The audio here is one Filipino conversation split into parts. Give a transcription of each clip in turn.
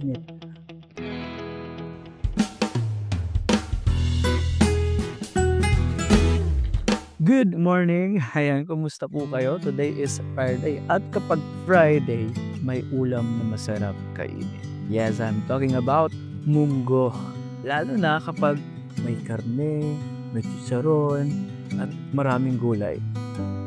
Init. Good morning! Ayan, kumusta po kayo? Today is Friday at kapag Friday, may ulam na masarap kainin. Yes, I'm talking about munggo. Lalo na kapag may karne, may chicharon, at maraming gulay.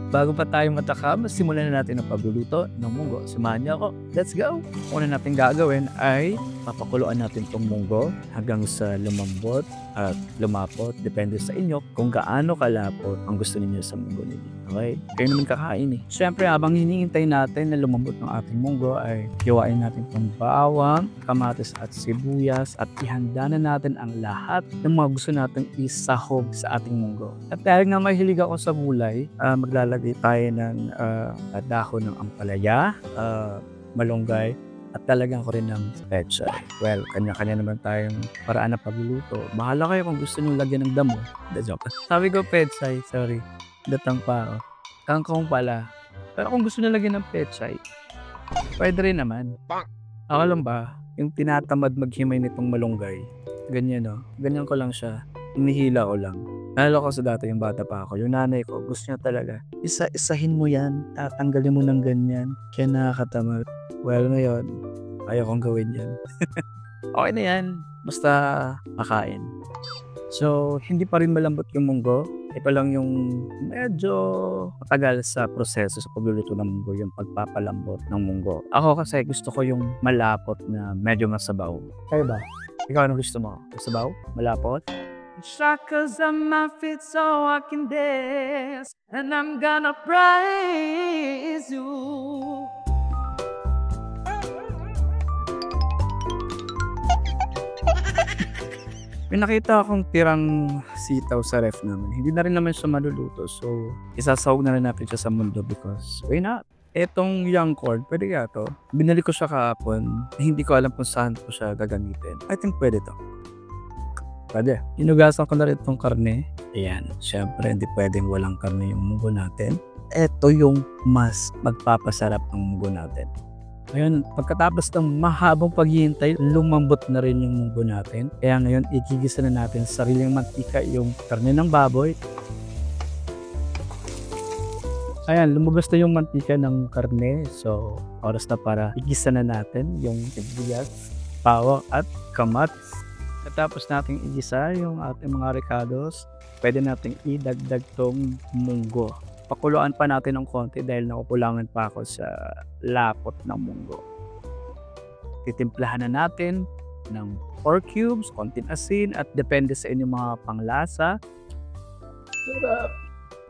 Bago pa tayo matakam, simulan na natin ang pagluluto ng munggo. Samahan niyo ako. Let's go! Una natin gagawin ay papakuluan natin itong munggo hanggang sa lumambot at lumapot. Depende sa inyo kung gaano kalapot ang gusto niyo sa munggo ninyo. Okay? Kayo naman kakain eh. Siyempre, habang hinihintay natin na lumambot ng ating munggo ay hiwain natin itong bawang, kamatis at sibuyas at ihanda na natin ang lahat ng mga gusto natin isahog sa ating munggo. At dahil nga mahilig ako sa gulay, maglalagay tayo ng dahon ng ampalaya, malunggay, at talagang ko rin ng pechay. Well, kanya-kanya naman tayong paraan na pagluluto. Bahala kayo kung gusto nyo lagyan ng damo. The joke. Sabi ko pechay, sorry. Datang pa ako. Kangkong pala. Pero kung gusto nyo lagyan ng pechay, pwede rin naman. Ako lang ba, yung tinatamad maghimay nitong malunggay, ganyan no? Ganyan ko lang siya. Inihila ko lang. Nalala ko sa dati yung bata pa ako. Yung nanay ko, gusto niya talaga. Isa-isahin mo yan. Tatanggalin mo ng ganyan. Kaya nakakatamad. Well, ngayon, ayaw kong gawin yan. Okay na yan. Basta makain. So, hindi pa rin malambot yung munggo. Ito lang yung medyo matagal sa proseso sa pagluluto ng munggo, yung pagpapalambot ng munggo. Ako kasi gusto ko yung malapot na medyo masabaw. Kayo ba? Ikaw anong gusto mo? Masabaw? Malapot? Shackles on my feet so I can dance, and I'm gonna praise you. May nakita akong tirang sitaw sa ref namin. Hindi na rin naman siya maluluto. So, isasawag na rin natin siya sa mundo because why not? Etong young corn, pwede kaya to? Binili ko siya kahapon. Hindi ko alam kung saan ko siya gagamitin. I think pwede to. Pwede. Inugasan ko na rin itong karne. Ayan. Siyempre, hindi pwedeng walang karne yung munggo natin. Ito yung mas magpapasarap ng munggo natin. Ngayon, pagkatapos ng mahabang paghihintay, lumambot na rin yung munggo natin. Kaya ngayon, igigisa na natin sa sariling mantika yung karne ng baboy. Ayan, lumabas na yung mantika ng karne. So, oras na para igisa na natin yung sibuyas, bawang at kamatis. Tapos nating igisa yung ating mga ricados, pwede nating idagdag tong munggo. Pakuluan pa natin ng konti dahil nakukulangan pa ako sa lapot ng munggo. Titimplahan na natin ng 4 cubes, konting asin at depende sa inyong mga panglasa.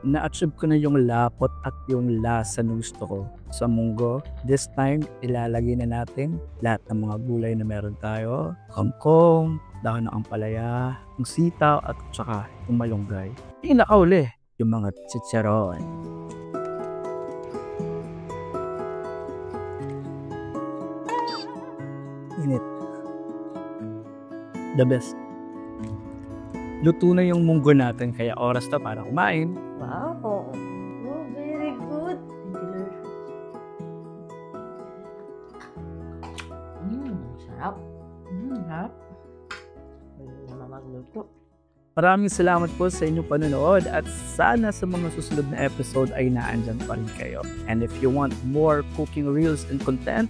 Na-achieve ko na yung lapot at yung lasa na gusto ko sa munggo. This time, ilalagay na natin lahat ng mga gulay na meron tayo. Kangkong, dahon ng ampalaya, yung sitaw at saka yung malunggay. Yung nakauli, yung mga chicharon. Init. The best. Luto na yung munggo natin kaya oras na para kumain. Wow! Oh, very good! Sarap. Sarap. Pwede naman magluto. Maraming salamat po sa inyong panonood at sana sa mga susunod na episode ay naandyan pa rin kayo. And if you want more cooking reels and content,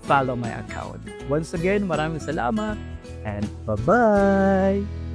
follow my account. Once again, maraming salamat and bye-bye!